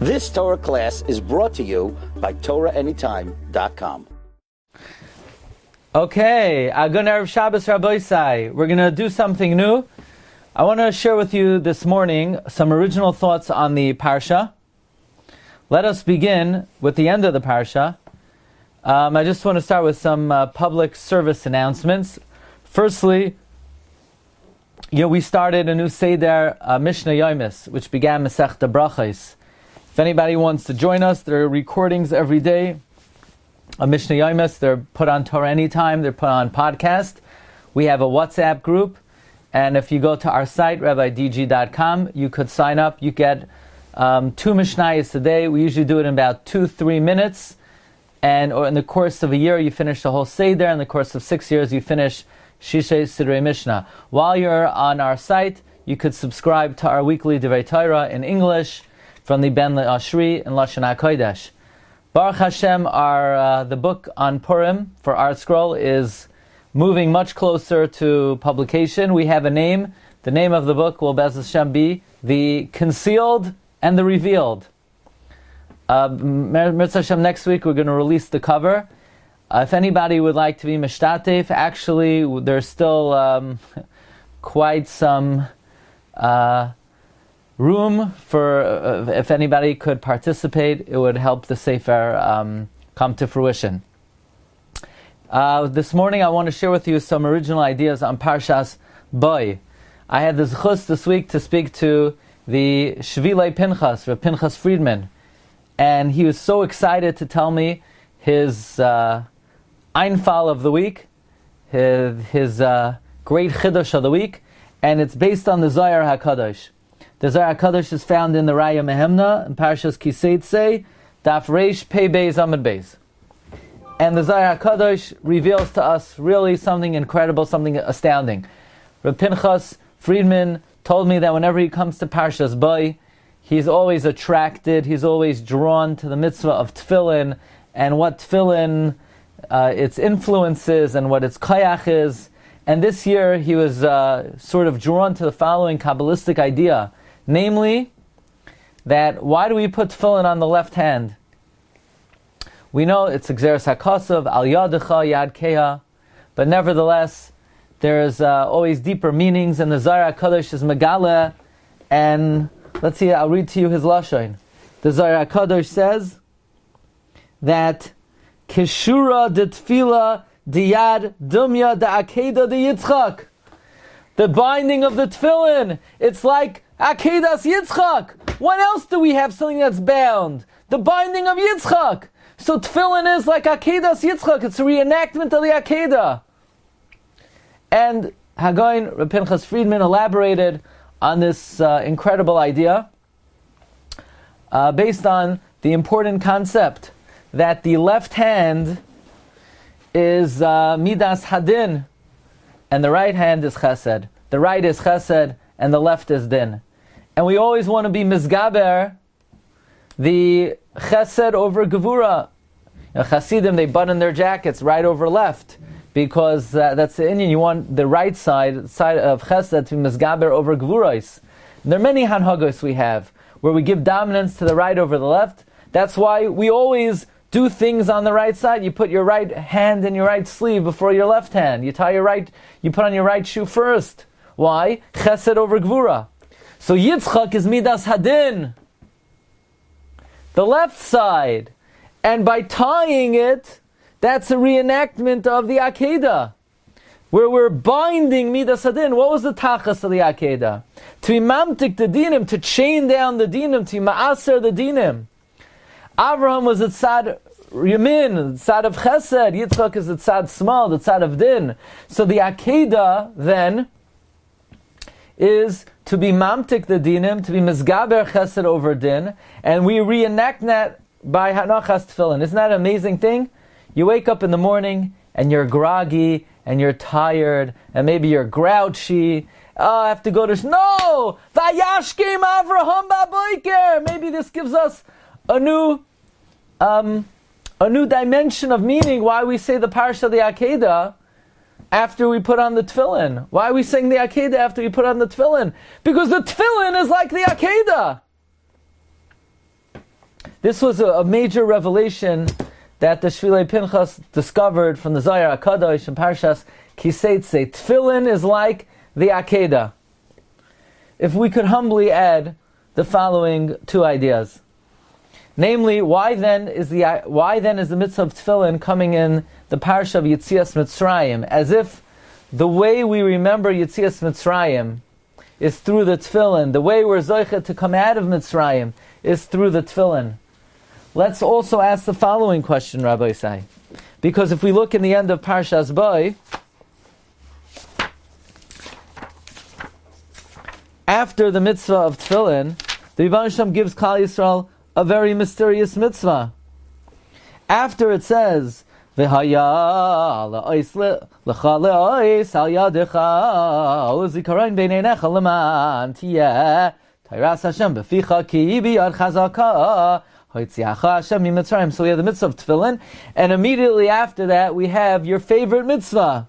This Torah class is brought to you by TorahAnytime.com. Okay, Agun Erev Shabbos Rabbi Sai. We're going to do something new. I want to share with you this morning some original thoughts on the Parsha. Let us begin with the end of the Parsha. I just want to start with some public service announcements. Firstly, we started a new Seder Mishnah Yomis, which began Masechta Brachos. If anybody wants to join us, there are recordings every day of Mishnah Yomis. They're put on Torah Anytime. They're put on podcast. We have a WhatsApp group. And if you go to our site, rabbidg.com, you could sign up. You get 2 Mishnayos a day. We usually do it in about 2-3 minutes. Or in the course of a year, you finish the whole Seder. In the course of 6 years, you finish Shishay Sidrei Mishnah. While you're on our site, you could subscribe to our weekly Divrei Torah in English, from the Ben Le'ashri and Lashon Akeidas. Baruch Hashem, the book on Purim for Art Scroll is moving much closer to publication. We have a name. The name of the book will Bez Hashem be The Concealed and the Revealed. Mitzvah Hashem, next week we're going to release the cover. If anybody would like to be mishtatef, actually there's still quite some room for if anybody could participate. It would help the Sefer come to fruition. This morning I want to share with you some original ideas on Parshas Boy. I had the zechus this week to speak to the Shvilei Pinchas, Reb Pinchas Friedman, and he was so excited to tell me his Einfall of the week, his great Chiddush of the week, and it's based on the Zohar HaKadosh. The Zohar HaKadosh is found in the Raya Mehemna, in Parshas Kiseitzei, Daf Reish Pei Beis Amud Beis. And the Zohar HaKadosh reveals to us really something incredible, something astounding. Reb Pinchas Friedman told me that whenever he comes to Parshas Boy, he's always attracted, he's always drawn to the mitzvah of tefillin, and what tefillin, its influences, and what its koyach is. And this year he was sort of drawn to the following Kabbalistic idea, namely, that why do we put tefillin on the left hand? We know it's Gzeres HaKosav, Al Yadecha Yad Keha, but nevertheless, there's always deeper meanings, and the Zohar HaKadosh is Megala, and let's see, I'll read to you his Lashon. The Zohar HaKadosh says that Kishura de Tefila Diyad Dumya de Akeida de Yitzchak. The binding of the tefillin, it's like Akeidas Yitzchak. What else do we have something that's bound? The binding of Yitzchak. So tefillin is like Akeidas Yitzchak. It's a reenactment of the Akeidah. And Hagoin, Reb Pinchas Friedman, elaborated on this incredible idea based on the important concept that the left hand is Midas Hadin, and the right hand is Chesed. The right is Chesed, and the left is Din. And we always want to be Mizgaber, the Chesed over Gevura. Chasidim, they button their jackets right over left, because that's the Indian. You want the right side of Chesed to be Mizgaber over Gevurais. There are many Hanhagos we have, where we give dominance to the right over the left. That's why we always do things on the right side. You put your right hand in your right sleeve before your left hand. You put on your right shoe first. Why? Chesed over Gvura. So Yitzchak is Midas Hadin, the left side. And by tying it, that's a reenactment of the Akeidah, where we're binding Midas Hadin. What was the tachas of the Akeidah? To imamtik the dinim, to chain down the dinim, to ma'aser the dinim. Avraham was at Tzad Yamin, Tzad of Chesed. Yitzchak is at Tzad Smal, the Tzad of Din. So the Akeidah then is to be mamtik the dinim, to be mizgaber Chesed over Din, and we reenact that by Hanachas Tefillin. Isn't that an amazing thing? You wake up in the morning and you're groggy and you're tired and maybe you're grouchy. Oh, I have to go to no. Vayashkim Avraham ba'boiker. Maybe this gives us a new dimension of meaning. Why we say the Parsha of the Akeidah after we put on the tefillin? Why are we saying the Akeidah after we put on the tefillin? Because the tefillin is like the Akeidah. This was a major revelation that the Shvilei Pinchas discovered from the Zohar HaKadosh and Parshas Kiseitse. Tefillin is like the Akeidah. If we could humbly add the following two ideas. Namely, why then is the mitzvah of tefillin coming in the Parsha of Yetzias Mitzrayim, as if the way we remember Yetzias Mitzrayim is through the tefillin. The way we're zoichet to come out of Mitzrayim is through the tefillin. Let's also ask the following question, Rabbi say, because if we look in the end of Parshas Boy, after the mitzvah of tefillin, the Rebbe Shem gives Klal Yisrael a very mysterious mitzvah. After it says, "V'haya la'ois l'cha le'ois al yadecha u'zikaron b'neinecha l'man tiyeh tayras Hashem b'ficha ki biyad chazaka hoitziacha Hashem miMitzrayim." So we have the mitzvah of tefillin, and immediately after that we have your favorite mitzvah.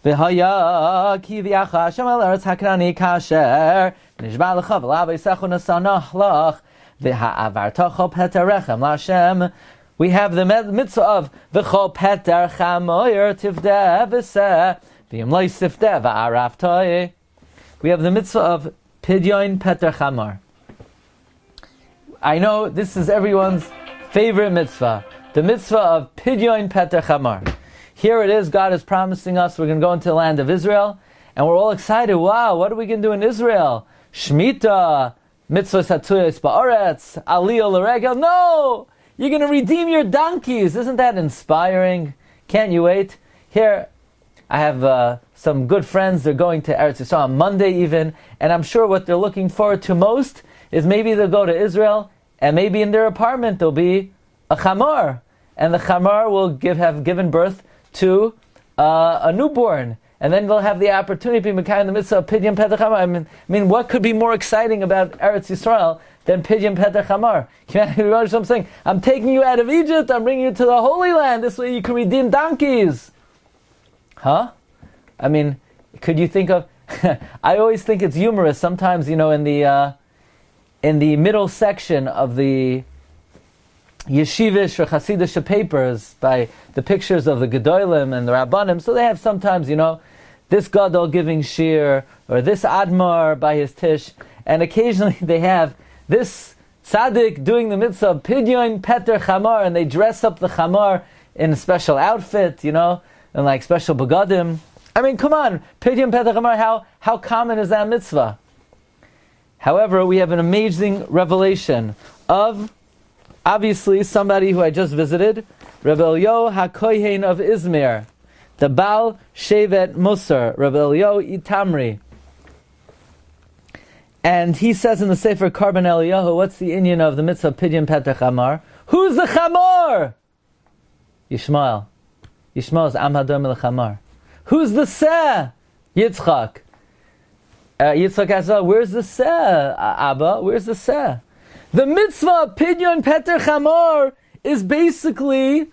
V'haya ki v'yacha Hashem al eretz hakanani kasher nishba l'cha v'la v'yisechu nasanach lach. We have the mitzvah of v'chol peter chamoyer tivdeh v'seh v'yimloi sifteh v'arav toy. We have the mitzvah of pidyon peter chamor. I know this is everyone's favorite mitzvah, the mitzvah of pidyon peter chamor. Here it is, God is promising us we're going to go into the land of Israel, and we're all excited. Wow, what are we going to do in Israel? Shemitah, mitzvah satuyos ba'aretz, aliyah l'regel. No! You're going to redeem your donkeys. Isn't that inspiring? Can't you wait? Here, I have some good friends. They're going to Eretz Yisrael on Monday even, and I'm sure what they're looking forward to most is maybe they'll go to Israel, and maybe in their apartment there'll be a chamor, and the chamor will have given birth to a newborn. And then they'll have the opportunity to be in the mitzvah of Pidyon Petach Hamar. I mean, what could be more exciting about Eretz Yisrael than Pidyon Petach Hamar? You know what I'm saying? I'm taking you out of Egypt, I'm bringing you to the Holy Land, this way you can redeem donkeys. Huh? I mean, could you think of... I always think it's humorous. Sometimes, in the middle section of the yeshivish or chassidish papers, by the pictures of the gedolim and the rabbanim, so they have sometimes, this gadol giving shiur, or this admar by his tish, and occasionally they have this tzaddik doing the mitzvah of pidyon peter chamar, and they dress up the chamar in a special outfit, and like special begadim. I mean, come on, pidyon peter chamar, how common is that mitzvah? However, we have an amazing revelation of, obviously, somebody who I just visited, Rabbi Eliyahu HaKohen of Izmir, the Baal Shevet Musar, Rabbi Eliyahu Itamri. And he says in the Sefer Karban Eliyahu, what's the inyan of the mitzvah Pidyon Petach Hamar? Who's the Chamor? Yishmael. Yishmael is Am Hadom El Chamar. Who's the Seh? Yitzchak. Yitzchak asks, where's the Seh, Abba? Where's the Seh? The mitzvah Pidyon Peter Chamor is basically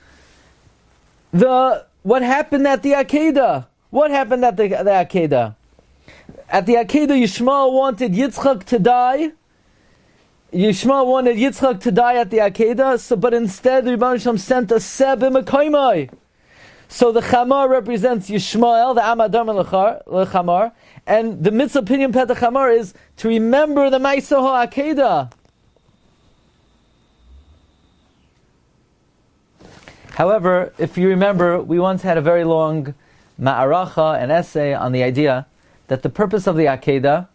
what happened at the Akeidah. What happened at the Akeidah? At the Akeidah, Yishmael wanted Yitzchak to die. Yishmael wanted Yitzchak to die at the Akeidah, but instead the Rebbe Shem sent a Seb Imakoimai. So the Chamar represents Yishmael, the Amadam Lechamar, and the mitzvah Pidyon Peter Chamor is to remember the Ma'aseh HaAkeidah. However, if you remember, we once had a very long ma'aracha, an essay on the idea that the purpose of the Akeidah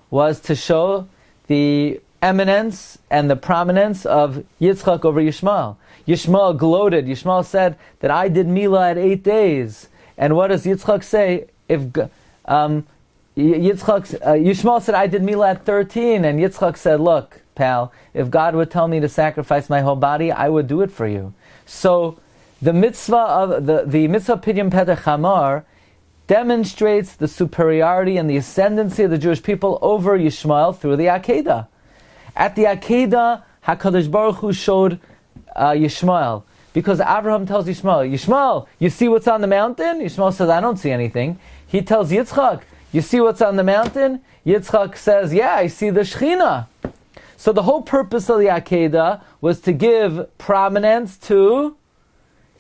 was to show the eminence and the prominence of Yitzchak over Yishmael. Yishmael gloated. Yishmael said that I did Milah at 8 days. And what does Yitzchak say? Yishmael said I did Milah at 13, and Yitzchak said, look, pal, if God would tell me to sacrifice my whole body, I would do it for you. So the mitzvah of the mitzvah Pidyon Petach Hamar demonstrates the superiority and the ascendancy of the Jewish people over Yishmael through the Akeidah. At the Akeidah, HaKadosh Baruch Hu showed Yishmael, because Abraham tells Yishmael, you see what's on the mountain? Yishmael says, I don't see anything. He tells Yitzchak, you see what's on the mountain? Yitzchak says, yeah, I see the Shechina. So the whole purpose of the Akeidah was to give prominence to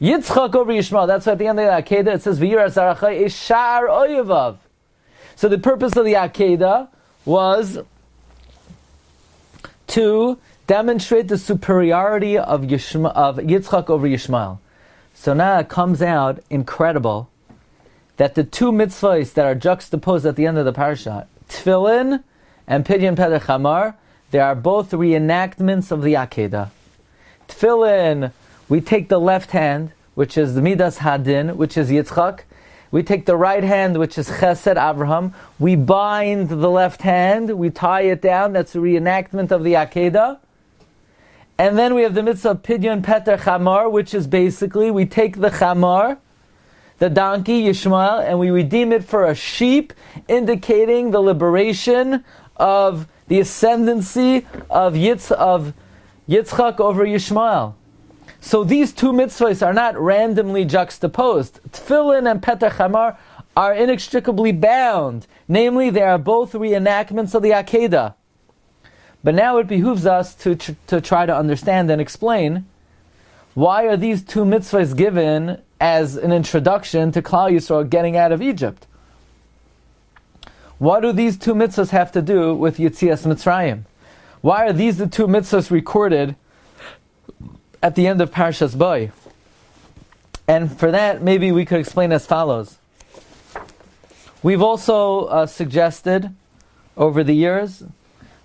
Yitzchak over Yishmael. That's why at the end of the Akeidah it says, V'yir Azarachai Eshar Oyevav. So the purpose of the Akeidah was to demonstrate the superiority of Yitzchak over Yishmael. So now it comes out incredible that the two mitzvahs that are juxtaposed at the end of the Parsha, Tefillin and Pidyon Peder Chamar, they are both reenactments of the Akeidah. Tefillin, we take the left hand, which is the Midas Hadin, which is Yitzchak. We take the right hand, which is Chesed Avraham. We bind the left hand, we tie it down, that's a reenactment of the Akeidah. And then we have the mitzvah of Pidyon Peder Chamar, which is basically, we take the Chamar, the donkey, Yishmael, and we redeem it for a sheep, indicating the liberation of the ascendancy of Yitzchak over Yishmael. So these two mitzvahs are not randomly juxtaposed. Tefillin and Peder Chamar are inextricably bound. Namely, they are both reenactments of the Akeidah. But now it behooves us to try to understand and explain why are these two mitzvahs given as an introduction to Klal Yisrael getting out of Egypt. What do these two mitzvahs have to do with Yetzias Mitzrayim? Why are these the two mitzvahs recorded at the end of Parshas Bo? And for that, maybe we could explain as follows. We've also suggested over the years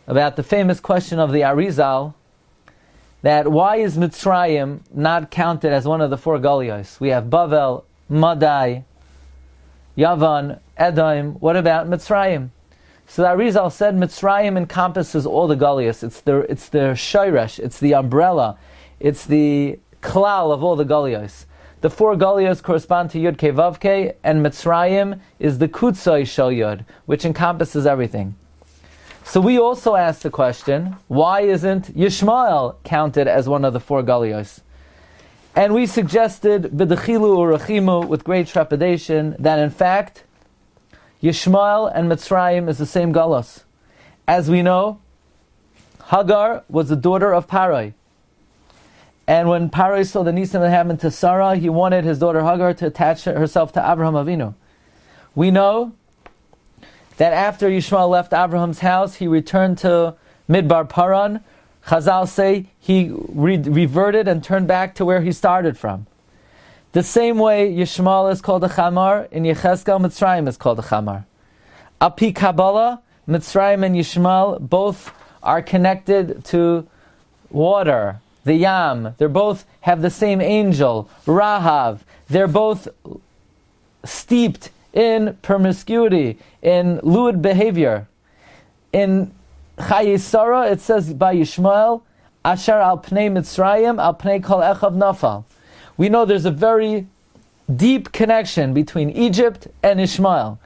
about the famous question of the Arizal, that why is Mitzrayim not counted as one of the four Galiyos? We have Bavel, Madai, Yavan, Edom. What about Mitzrayim? So the Arizal said Mitzrayim encompasses all the Galiyos. It's the Shairesh, it's the umbrella, it's the klal of all the Galiyos. The four Galiyos correspond to Yud Kei Vav Kei, and Mitzrayim is the Kutzai Shel Yud, which encompasses everything. So we also asked the question, why isn't Yishmael counted as one of the four Galiyos? And we suggested, B'dechilu Urachimu, with great trepidation, that in fact, Yishmael and Mitzrayim is the same Galos. As we know, Hagar was the daughter of Parai. And when Parai saw the nisim that happened to Sarah, he wanted his daughter Hagar to attach herself to Abraham Avinu. We know that after Yishmael left Abraham's house, he returned to Midbar Paran. Chazal say he reverted and turned back to where he started from. The same way Yishmael is called a Chamar, in Yechezkel, Mitzrayim is called a Chamar. Api Kabbalah, Mitzrayim and Yishmael both are connected to water, the Yam. They both have the same angel, Rahav. They're both steeped in promiscuity, in lewd behavior. In Chayei it says by Yishmael, Asher al pnei Mitzrayim al pnei kol echav nafal. We know there's a very deep connection between Egypt and Ishmael.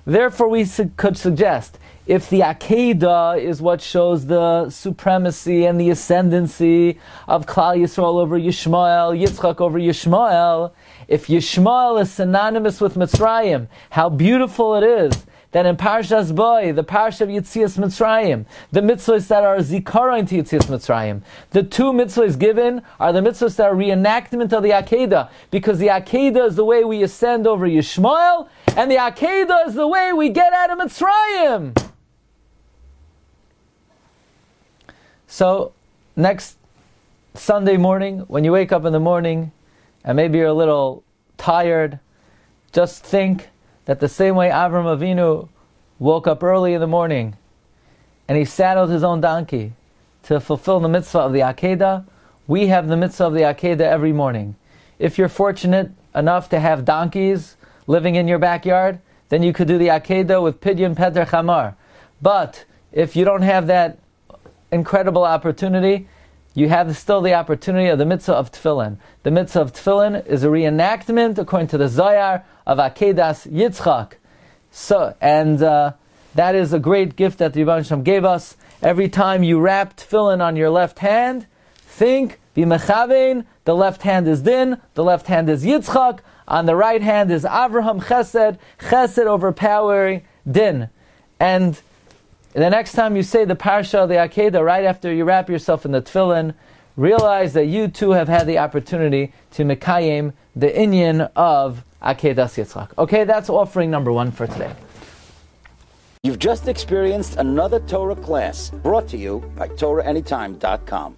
Therefore we could suggest, if the Akeidah is what shows the supremacy and the ascendancy of Klal Yisrael over Yishmael, Yitzchak over Yishmael, if Yishmael is synonymous with Mitzrayim, how beautiful it is that in Parshas Bo, the Parsha of Yetzias Mitzrayim, the mitzvahs that are zikaron to Yetzias Mitzrayim, the two mitzvahs given are the mitzvahs that are reenactment of the Akeidah, because the Akeidah is the way we ascend over Yishmael, and the Akeidah is the way we get out of Mitzrayim. So, next Sunday morning, when you wake up in the morning, and maybe you're a little tired, just think that the same way Avram Avinu woke up early in the morning and he saddled his own donkey to fulfill the mitzvah of the Akeidah, we have the mitzvah of the Akeidah every morning. If you're fortunate enough to have donkeys living in your backyard, then you could do the Akeidah with Pidyon Peder Chamar. But if you don't have that incredible opportunity, you have still the opportunity of the mitzvah of Tefillin. The mitzvah of Tefillin is a reenactment, according to the Zohar, of Akeidas Yitzchak. So, and that is a great gift that the Rebbe Shem gave us. Every time you wrap Tefillin on your left hand, think, B'mechavein, the left hand is Din, the left hand is Yitzchak, on the right hand is Avraham Chesed, Chesed overpowering Din. And the next time you say the Parsha, the Akeidah, right after you wrap yourself in the tefillin, realize that you too have had the opportunity to mekayem the inyan of Akeidas Yitzchak. Okay, that's offering number 1 for today. You've just experienced another Torah class brought to you by TorahAnytime.com.